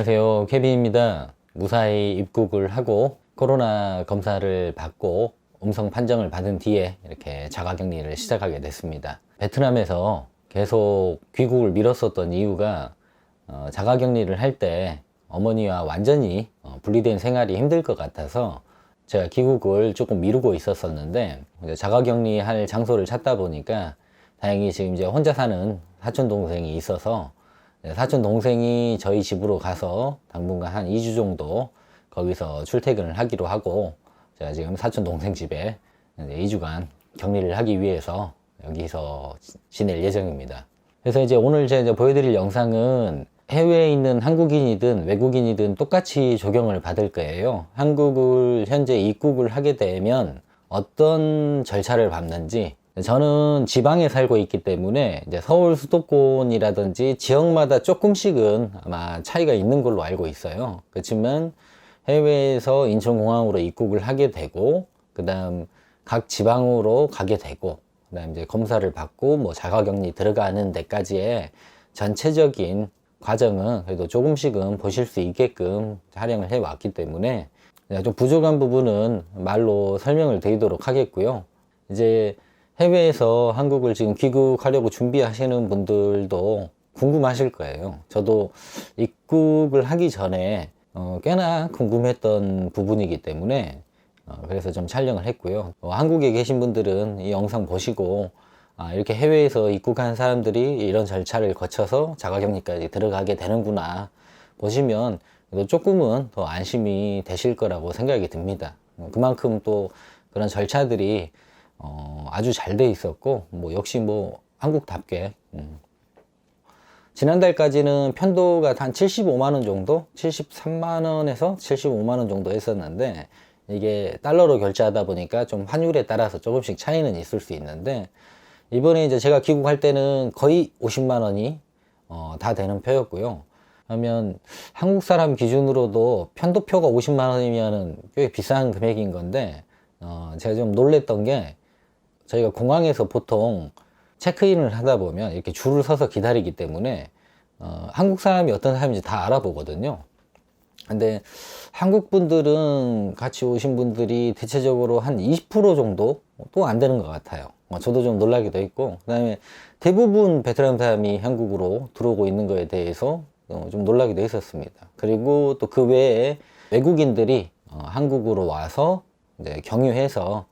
안녕하세요, 케빈입니다. 무사히 입국을 하고 코로나 검사를 받고 음성 판정을 받은 뒤에 이렇게 자가격리를 시작하게 됐습니다. 베트남에서 계속 귀국을 미뤘었던 이유가 자가격리를 할 때 어머니와 완전히 분리된 생활이 힘들 것 같아서 제가 귀국을 조금 미루고 있었었는데, 자가격리 할 장소를 찾다 보니까 다행히 지금 이제 혼자 사는 사촌 동생이 있어서 사촌 동생이 저희 집으로 가서 당분간 한 2주 정도 거기서 출퇴근을 하기로 하고, 제가 지금 사촌 동생 집에 2주간 격리를 하기 위해서 여기서 지낼 예정입니다. 그래서 이제 오늘 제가 보여드릴 영상은 해외에 있는 한국인이든 외국인이든 똑같이 적용을 받을 거예요. 한국을 현재 입국을 하게 되면 어떤 절차를 밟는지, 저는 지방에 살고 있기 때문에 이제 서울 수도권이라든지 지역마다 조금씩은 아마 차이가 있는 걸로 알고 있어요. 그렇지만 해외에서 인천공항으로 입국을 하게 되고, 그 다음 각 지방으로 가게 되고, 그 다음 이제 검사를 받고 뭐 자가격리 들어가는 데까지의 전체적인 과정은 그래도 조금씩은 보실 수 있게끔 촬영을 해 왔기 때문에 좀 부족한 부분은 말로 설명을 드리도록 하겠고요. 이제 해외에서 한국을 지금 귀국하려고 준비하시는 분들도 궁금하실 거예요. 저도 입국을 하기 전에 꽤나 궁금했던 부분이기 때문에 그래서 좀 촬영을 했고요. 한국에 계신 분들은 이 영상 보시고 이렇게 해외에서 입국한 사람들이 이런 절차를 거쳐서 자가격리까지 들어가게 되는구나 보시면 조금은 더 안심이 되실 거라고 생각이 듭니다. 그만큼 또 그런 절차들이 아주 잘 돼 있었고, 뭐 역시 뭐 한국답게 지난달까지는 편도가 한 75만원 정도, 73만원에서 75만원 정도 했었는데, 이게 달러로 결제하다 보니까 좀 환율에 따라서 조금씩 차이는 있을 수 있는데, 이번에 이제 제가 귀국할 때는 거의 50만원이 다 되는 표였고요. 그러면 한국 사람 기준으로도 편도표가 50만원이면은 꽤 비싼 금액인 건데, 제가 좀 놀랬던 게, 저희가 공항에서 보통 체크인을 하다 보면 이렇게 줄을 서서 기다리기 때문에 한국 사람이 어떤 사람인지 다 알아보거든요. 근데 한국 분들은, 같이 오신 분들이 대체적으로 한 20% 정도 또 안 되는 것 같아요. 저도 좀 놀라기도 했고, 그 다음에 대부분 베트남 사람이 한국으로 들어오고 있는 거에 대해서 좀 놀라기도 했었습니다. 그리고 또 그 외에 외국인들이 한국으로 와서 이제 경유해서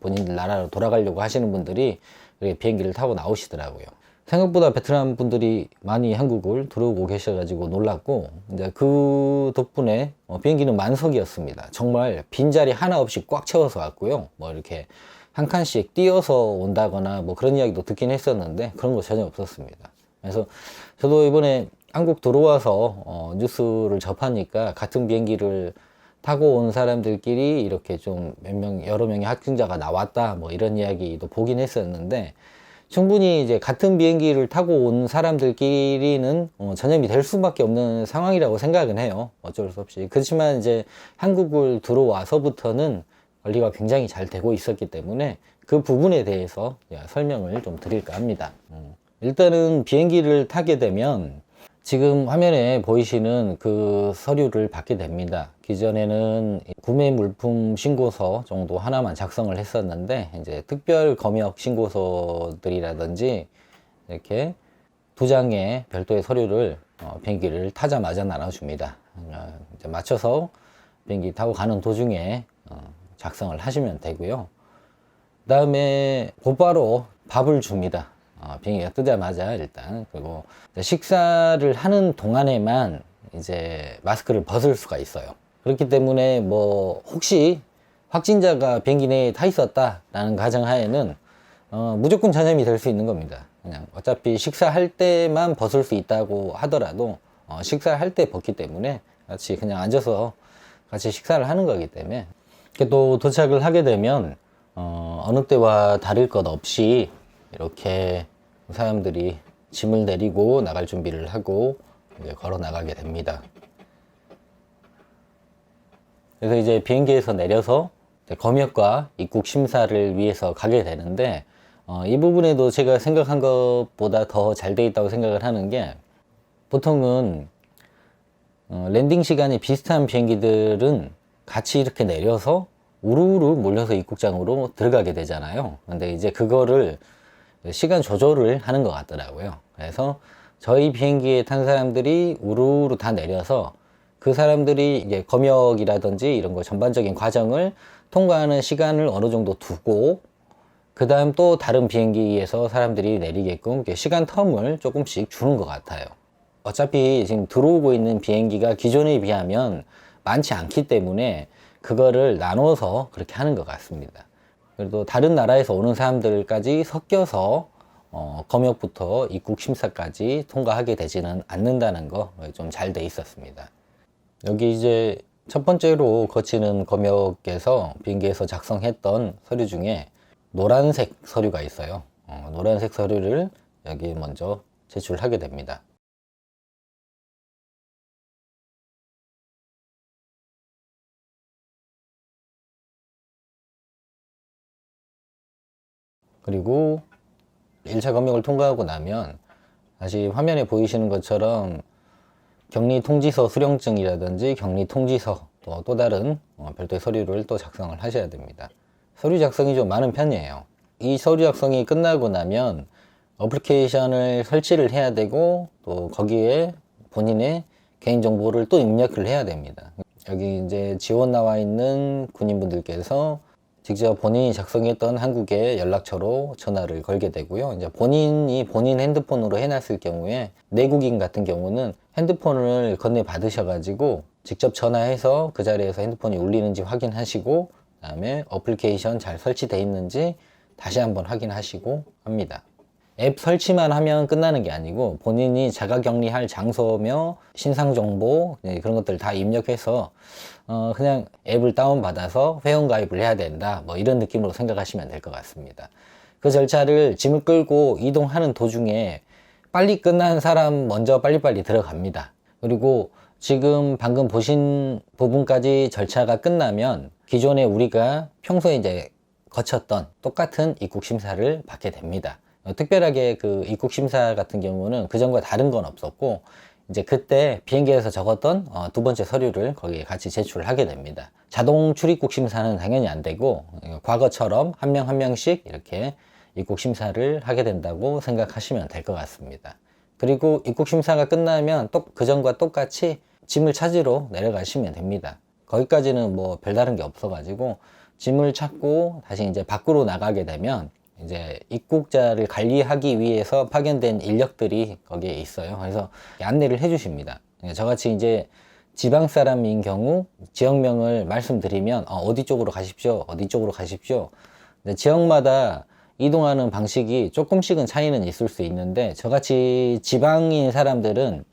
본인들 나라로 돌아가려고 하시는 분들이 이렇게 비행기를 타고 나오시더라고요. 생각보다 베트남 분들이 많이 한국을 들어오고 계셔가지고 놀랐고, 이제 그 덕분에 비행기는 만석이었습니다. 정말 빈자리 하나 없이 꽉 채워서 왔고요. 뭐 이렇게 한 칸씩 띄어서 온다거나 뭐 그런 이야기도 듣긴 했었는데 그런 거 전혀 없었습니다. 그래서 저도 이번에 한국 들어와서 뉴스를 접하니까 같은 비행기를 타고 온 사람들끼리 이렇게 좀 여러 명의 확진자가 나왔다 뭐 이런 이야기도 보긴 했었는데, 충분히 이제 같은 비행기를 타고 온 사람들끼리는 전염이 될 수밖에 없는 상황이라고 생각은 해요. 어쩔 수 없이. 그렇지만 이제 한국을 들어와서부터는 관리가 굉장히 잘 되고 있었기 때문에 그 부분에 대해서 설명을 좀 드릴까 합니다. 일단은 비행기를 타게 되면 지금 화면에 보이시는 그 서류를 받게 됩니다. 기존에는 구매 물품 신고서 정도 하나만 작성을 했었는데, 이제 특별 검역 신고서들이라든지 이렇게 2장의 별도의 서류를 비행기를 타자마자 나눠줍니다. 이제 맞춰서 비행기 타고 가는 도중에 작성을 하시면 되고요. 그 다음에 곧바로 밥을 줍니다. 비행기가 뜨자마자 일단. 그리고 식사를 하는 동안에만 이제 마스크를 벗을 수가 있어요. 그렇기 때문에 뭐 혹시 확진자가 비행기 내에 타 있었다라는 가정하에는 무조건 전염이 될 수 있는 겁니다. 그냥 어차피 식사할 때만 벗을 수 있다고 하더라도 식사할 때 벗기 때문에 같이 그냥 앉아서 같이 식사를 하는 거기 때문에, 이렇게 또 도착을 하게 되면 어느 때와 다를 것 없이 이렇게 사람들이 짐을 내리고 나갈 준비를 하고 이제 걸어 나가게 됩니다. 그래서 이제 비행기에서 내려서 검역과 입국 심사를 위해서 가게 되는데, 이 부분에도 제가 생각한 것보다 더 잘 돼 있다고 생각을 하는 게, 보통은 랜딩 시간이 비슷한 비행기들은 같이 이렇게 내려서 우르르 몰려서 입국장으로 들어가게 되잖아요. 근데 이제 그거를 시간 조절을 하는 것 같더라고요. 그래서 저희 비행기에 탄 사람들이 우르르 다 내려서 그 사람들이 이제 검역이라든지 이런 거 전반적인 과정을 통과하는 시간을 어느 정도 두고, 그 다음 또 다른 비행기에서 사람들이 내리게끔 시간 텀을 조금씩 주는 것 같아요. 어차피 지금 들어오고 있는 비행기가 기존에 비하면 많지 않기 때문에 그거를 나눠서 그렇게 하는 것 같습니다. 그래도 다른 나라에서 오는 사람들까지 섞여서 검역부터 입국 심사까지 통과하게 되지는 않는다는 거 좀 잘 돼 있었습니다. 여기 이제 첫 번째로 거치는 검역에서 비행기에서 작성했던 서류 중에 노란색 서류가 있어요. 노란색 서류를 여기 먼저 제출하게 됩니다. 그리고 1차 검역을 통과하고 나면 다시 화면에 보이시는 것처럼 격리 통지서 수령증이라든지 격리 통지서 또 다른 별도의 서류를 또 작성을 하셔야 됩니다. 서류 작성이 좀 많은 편이에요. 이 서류 작성이 끝나고 나면 어플리케이션을 설치를 해야 되고, 또 거기에 본인의 개인정보를 또 입력을 해야 됩니다. 여기 이제 지원 나와 있는 군인분들께서 직접 본인이 작성했던 한국의 연락처로 전화를 걸게 되고요. 이제 본인이 본인 핸드폰으로 해놨을 경우에, 내국인 같은 경우는 핸드폰을 건네 받으셔가지고 직접 전화해서 그 자리에서 핸드폰이 울리는지 확인하시고, 그 다음에 어플리케이션 잘 설치되어 있는지 다시 한번 확인하시고 합니다. 앱 설치만 하면 끝나는 게 아니고 본인이 자가격리할 장소며 신상정보 그런 것들 다 입력해서 그냥 앱을 다운받아서 회원가입을 해야 된다, 뭐 이런 느낌으로 생각하시면 될 것 같습니다. 그 절차를 짐을 끌고 이동하는 도중에 빨리 끝난 사람 먼저 빨리빨리 들어갑니다. 그리고 지금 방금 보신 부분까지 절차가 끝나면 기존에 우리가 평소에 이제 거쳤던 똑같은 입국 심사를 받게 됩니다. 특별하게 그 입국 심사 같은 경우는 그전과 다른 건 없었고, 이제 그때 비행기에서 적었던 두 번째 서류를 거기에 같이 제출하게 됩니다. 자동 출입국 심사는 당연히 안 되고, 과거처럼 한 명 한 명씩 이렇게 입국 심사를 하게 된다고 생각하시면 될 것 같습니다. 그리고 입국 심사가 끝나면 또 그전과 똑같이 짐을 찾으러 내려가시면 됩니다. 거기까지는 뭐 별다른 게 없어가지고 짐을 찾고 다시 이제 밖으로 나가게 되면 이제 입국자를 관리하기 위해서 파견된 인력들이 거기에 있어요. 그래서 안내를 해 주십니다. 저같이 이제 지방 사람인 경우 지역명을 말씀드리면 어디 쪽으로 가십시오, 어디 쪽으로 가십시오. 지역마다 이동하는 방식이 조금씩은 차이는 있을 수 있는데, 저같이 지방인 사람들은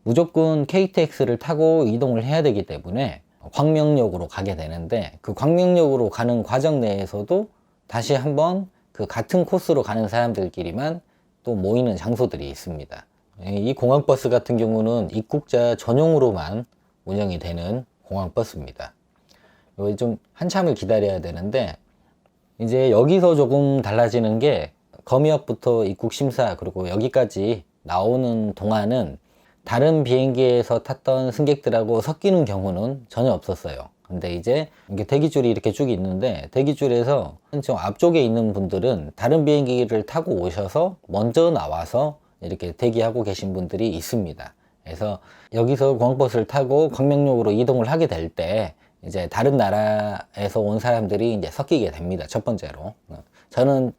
무조건 KTX를 타고 이동을 해야 되기 때문에 광명역으로 가게 되는데, 그 광명역으로 가는 과정 내에서도 다시 한번 그 같은 코스로 가는 사람들끼리만 또 모이는 장소들이 있습니다. 이 공항버스 같은 경우는 입국자 전용으로만 운영이 되는 공항버스입니다. 여기 좀 한참을 기다려야 되는데, 이제 여기서 조금 달라지는 게 검역부터 입국 심사 그리고 여기까지 나오는 동안은 다른 비행기에서 탔던 승객들하고 섞이는 경우는 전혀 없었어요. 근데 이제 이게 대기줄이 이렇게 쭉 있는데, 대기줄에서 좀 앞쪽에 있는 분들은 다른 비행기를 타고 오셔서 먼저 나와서 이렇게 대기하고 계신 분들이 있습니다. 그래서 여기서 공항버스를 타고 광명역으로 이동을 하게 될 때 이제 다른 나라에서 온 사람들이 이제 섞이게 됩니다. 첫 번째로. 저는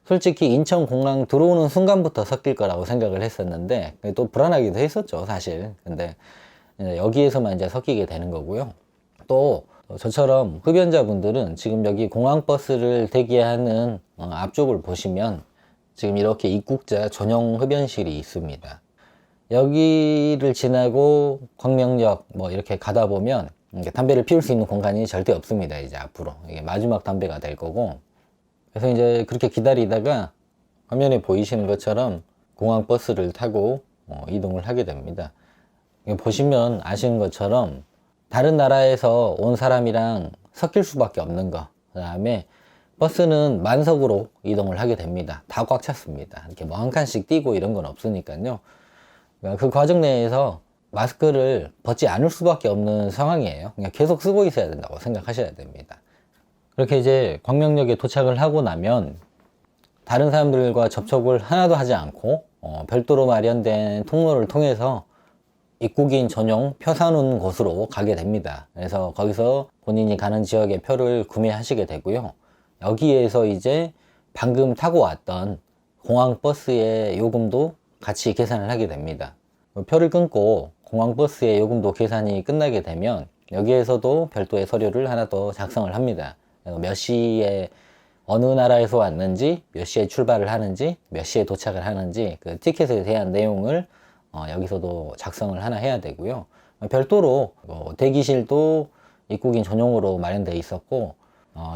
솔직히 인천공항 들어오는 순간부터 섞일 거라고 생각을 했었는데, 또 불안하기도 했었죠, 사실. 근데 여기에서만 이제 섞이게 되는 거고요. 또 저처럼 흡연자분들은 지금 여기 공항버스를 대기하는 앞쪽을 보시면 지금 이렇게 입국자 전용 흡연실이 있습니다. 여기를 지나고 광명역 뭐 이렇게 가다 보면 담배를 피울 수 있는 공간이 절대 없습니다. 이제 앞으로 이게 마지막 담배가 될 거고, 그래서 이제 그렇게 기다리다가 화면에 보이시는 것처럼 공항버스를 타고 이동을 하게 됩니다. 보시면 아시는 것처럼 다른 나라에서 온 사람이랑 섞일 수밖에 없는 거, 그 다음에 버스는 만석으로 이동을 하게 됩니다. 다 꽉 찼습니다. 이렇게 뭐 한 칸씩 뛰고 이런 건 없으니까요. 그 과정 내에서 마스크를 벗지 않을 수밖에 없는 상황이에요. 그냥 계속 쓰고 있어야 된다고 생각하셔야 됩니다. 그렇게 이제 광명역에 도착을 하고 나면 다른 사람들과 접촉을 하나도 하지 않고 별도로 마련된 통로를 통해서 입국인 전용 표 사는 곳으로 가게 됩니다. 그래서 거기서 본인이 가는 지역의 표를 구매하시게 되고요. 여기에서 이제 방금 타고 왔던 공항버스의 요금도 같이 계산을 하게 됩니다. 표를 끊고 공항버스의 요금도 계산이 끝나게 되면 여기에서도 별도의 서류를 하나 더 작성을 합니다. 몇 시에 어느 나라에서 왔는지, 몇 시에 출발을 하는지, 몇 시에 도착을 하는지 그 티켓에 대한 내용을 여기서도 작성을 하나 해야 되고요. 별도로 대기실도 입국인 전용으로 마련되어 있었고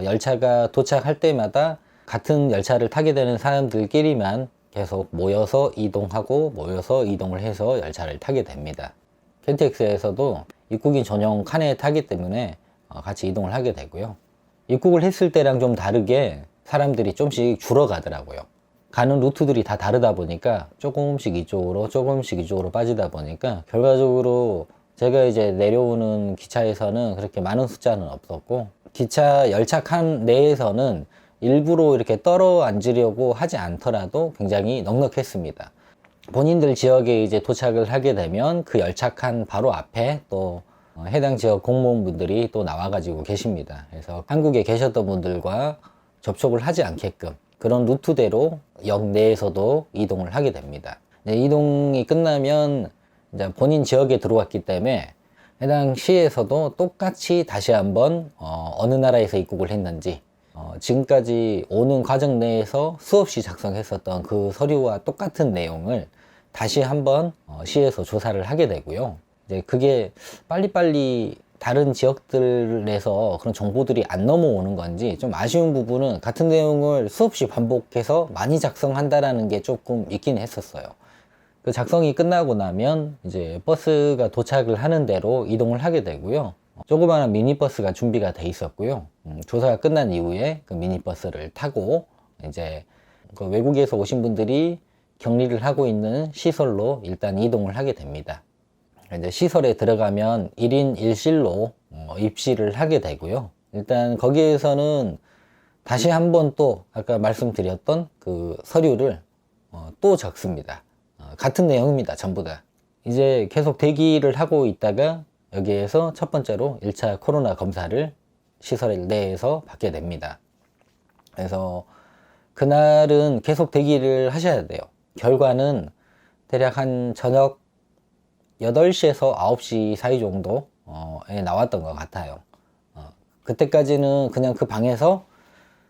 열차가 도착할 때마다 같은 열차를 타게 되는 사람들끼리만 계속 모여서 이동하고 모여서 이동을 해서 열차를 타게 됩니다. KTX에서도 입국인 전용 칸에 타기 때문에 같이 이동을 하게 되고요. 입국을 했을 때랑 좀 다르게 사람들이 좀씩 줄어가더라고요. 가는 루트들이 다 다르다 보니까 조금씩 이쪽으로 빠지다 보니까 결과적으로 제가 이제 내려오는 기차에서는 그렇게 많은 숫자는 없었고 기차 열차 칸 내에서는 일부러 이렇게 떨어 앉으려고 하지 않더라도 굉장히 넉넉했습니다. 본인들 지역에 이제 도착을 하게 되면 그 열차 칸 바로 앞에 또 해당 지역 공무원분들이 또 나와가지고 계십니다. 그래서 한국에 계셨던 분들과 접촉을 하지 않게끔 그런 루트대로 역 내에서도 이동을 하게 됩니다. 이동이 끝나면 이제 본인 지역에 들어왔기 때문에 해당 시에서도 똑같이 다시 한번 어느 나라에서 입국을 했는지 지금까지 오는 과정 내에서 수없이 작성했었던 그 서류와 똑같은 내용을 다시 한번 시에서 조사를 하게 되고요. 이제 그게 빨리빨리 다른 지역들에서 그런 정보들이 안 넘어오는 건지 좀 아쉬운 부분은 같은 내용을 수없이 반복해서 많이 작성한다라는 게 조금 있긴 했었어요. 그 작성이 끝나고 나면 이제 버스가 도착을 하는 대로 이동을 하게 되고요. 조그마한 미니버스가 준비가 돼 있었고요. 조사가 끝난 이후에 그 미니버스를 타고 이제 그 외국에서 오신 분들이 격리를 하고 있는 시설로 일단 이동을 하게 됩니다. 이제 시설에 들어가면 1인 1실로 입실을 하게 되고요. 일단 거기에서는 다시 한번 또 아까 말씀드렸던 그 서류를 또 적습니다. 같은 내용입니다. 전부 다. 이제 계속 대기를 하고 있다가 여기에서 첫 번째로 1차 코로나 검사를 시설 내에서 받게 됩니다. 그래서 그날은 계속 대기를 하셔야 돼요. 결과는 대략 한 저녁 8시에서 9시 사이 정도에 나왔던 것 같아요. 그때까지는 그냥 그 방에서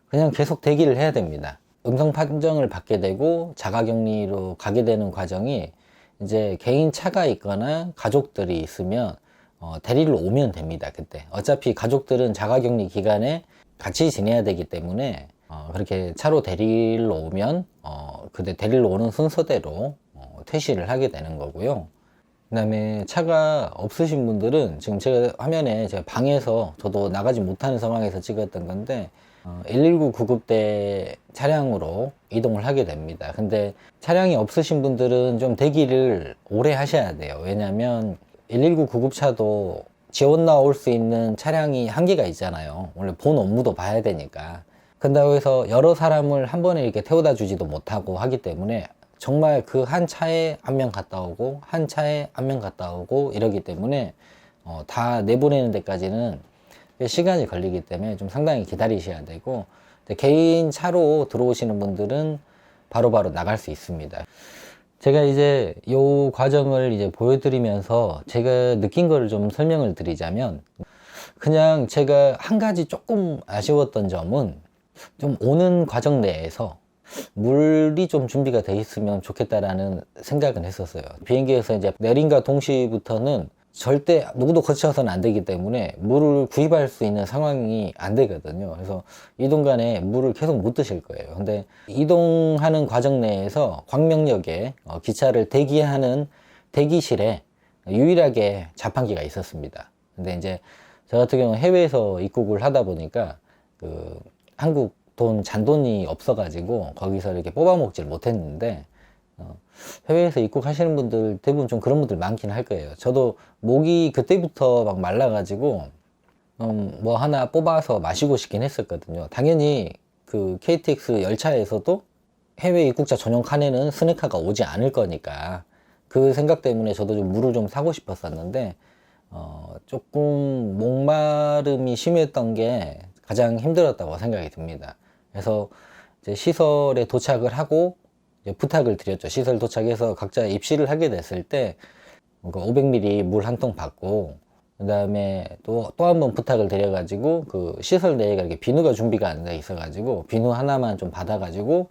그냥 계속 대기를 해야 됩니다. 음성 판정을 받게 되고 자가격리로 가게 되는 과정이 이제 개인 차가 있거나 가족들이 있으면 데리러 오면 됩니다. 그때 어차피 가족들은 자가격리 기간에 같이 지내야 되기 때문에 그렇게 차로 데리러 오면 그때 데리러 오는 순서대로 퇴실을 하게 되는 거고요. 그 다음에 차가 없으신 분들은 지금 제가 화면에 제가 방에서 저도 나가지 못하는 상황에서 찍었던 건데 119 구급대 차량으로 이동을 하게 됩니다. 근데 차량이 없으신 분들은 좀 대기를 오래 하셔야 돼요. 왜냐면 119 구급차도 지원 나올 수 있는 차량이 한계가 있잖아요. 원래 본 업무도 봐야 되니까. 그렇다고 해서 여러 사람을 한 번에 이렇게 태워다 주지도 못하고 하기 때문에 정말 그 한 차에 한 명 갔다 오고 한 차에 한 명 갔다 오고 이러기 때문에 다 내보내는 데까지는 시간이 걸리기 때문에 좀 상당히 기다리셔야 되고 개인 차로 들어오시는 분들은 바로바로 나갈 수 있습니다. 제가 이제 이 과정을 이제 보여드리면서 제가 느낀 거를 좀 설명을 드리자면 그냥 제가 한 가지 조금 아쉬웠던 점은 좀 오는 과정 내에서 물이 좀 준비가 돼 있으면 좋겠다라는 생각은 했었어요. 비행기에서 이제 내린과 동시부터는 절대 누구도 거쳐서는 안 되기 때문에 물을 구입할 수 있는 상황이 안 되거든요. 그래서 이동 간에 물을 계속 못 드실 거예요. 근데 이동하는 과정 내에서 광명역에 기차를 대기하는 대기실에 유일하게 자판기가 있었습니다. 근데 이제 저 같은 경우는 해외에서 입국을 하다 보니까 한국 잔돈이 없어가지고 거기서 이렇게 뽑아 먹질 못했는데 해외에서 입국하시는 분들 대부분 좀 그런 분들 많긴 할 거예요. 저도 목이 그때부터 막 말라가지고 뭐 하나 뽑아서 마시고 싶긴 했었거든요. 당연히 그 KTX 열차에서도 해외 입국자 전용 칸에는 스낵카가 오지 않을 거니까 그 생각 때문에 저도 좀 물을 좀 사고 싶었었는데 조금 목마름이 심했던 게 가장 힘들었다고 생각이 듭니다. 그래서 이제 시설에 도착을 하고 이제 부탁을 드렸죠. 시설 도착해서 각자 입실을 하게 됐을 때 500ml 물 한 통 받고 그 다음에 또 한 번 부탁을 드려가지고 그 시설 내에가 이렇게 비누가 준비가 안 돼 있어가지고 비누 하나만 좀 받아가지고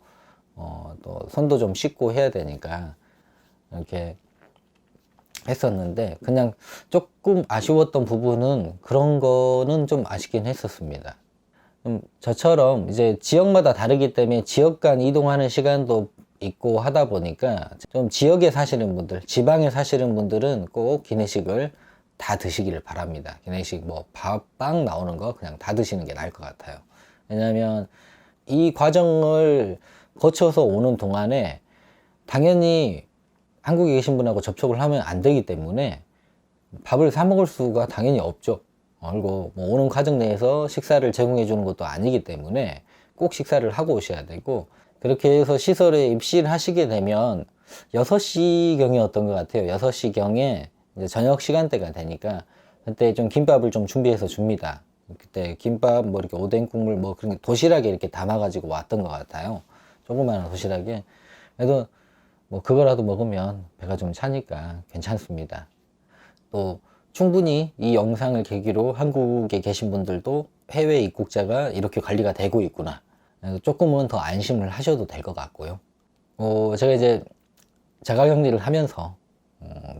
또 손도 좀 씻고 해야 되니까 이렇게 했었는데 그냥 조금 아쉬웠던 부분은 그런 거는 좀 아쉽긴 했었습니다. 저처럼 이제 지역마다 다르기 때문에 지역 간 이동하는 시간도 있고 하다 보니까 좀 지역에 사시는 분들, 지방에 사시는 분들은 꼭 기내식을 다 드시기를 바랍니다. 기내식 뭐 밥, 빵 나오는 거 그냥 다 드시는 게 나을 것 같아요. 왜냐하면 이 과정을 거쳐서 오는 동안에 당연히 한국에 계신 분하고 접촉을 하면 안 되기 때문에 밥을 사 먹을 수가 당연히 없죠. 그리고 뭐 오는 과정 내에서 식사를 제공해 주는 것도 아니기 때문에 꼭 식사를 하고 오셔야 되고, 그렇게 해서 시설에 입실하시게 되면 6시경이었던 것 같아요. 6시경에 이제 저녁 시간대가 되니까 그때 좀 김밥을 좀 준비해서 줍니다. 그때 김밥 뭐 이렇게 오뎅 국물 뭐 그런 게 도시락에 이렇게 담아 가지고 왔던 것 같아요. 조그마한 도시락에. 그래도 뭐 그거라도 먹으면 배가 좀 차니까 괜찮습니다. 또 충분히 이 영상을 계기로 한국에 계신 분들도 해외 입국자가 이렇게 관리가 되고 있구나, 조금은 더 안심을 하셔도 될 것 같고요. 제가 이제 자가격리를 하면서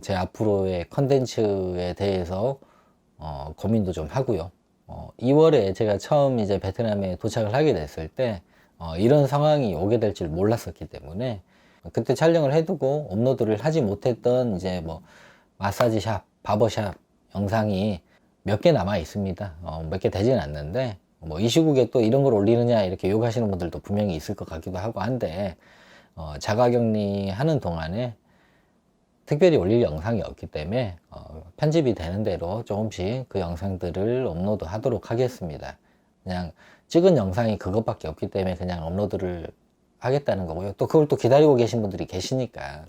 제 앞으로의 컨텐츠에 대해서 고민도 좀 하고요. 2월에 제가 처음 이제 베트남에 도착을 하게 됐을 때 이런 상황이 오게 될 줄 몰랐었기 때문에 그때 촬영을 해두고 업로드를 하지 못했던 이제 뭐 마사지샵, 바버샵 영상이 몇 개 남아 있습니다. 몇 개 되진 않는데 뭐 이 시국에 또 이런 걸 올리느냐 이렇게 욕하시는 분들도 분명히 있을 것 같기도 하고 한데 자가격리 하는 동안에 특별히 올릴 영상이 없기 때문에 편집이 되는 대로 조금씩 그 영상들을 업로드 하도록 하겠습니다. 그냥 찍은 영상이 그것밖에 없기 때문에 그냥 업로드를 하겠다는 거고요. 또 그걸 또 기다리고 계신 분들이 계시니까,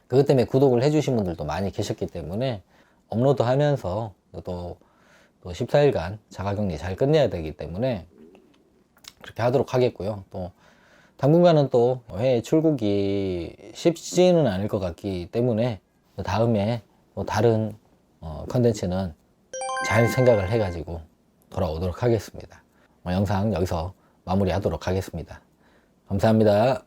그것 때문에 구독을 해주신 분들도 많이 계셨기 때문에 업로드 하면서 또 14일간 자가격리 잘 끝내야 되기 때문에 그렇게 하도록 하겠고요. 또 당분간은 또 해외 출국이 쉽지는 않을 것 같기 때문에 다음에 또 다른 컨텐츠는 잘 생각을 해가지고 돌아오도록 하겠습니다. 영상 여기서 마무리하도록 하겠습니다. 감사합니다.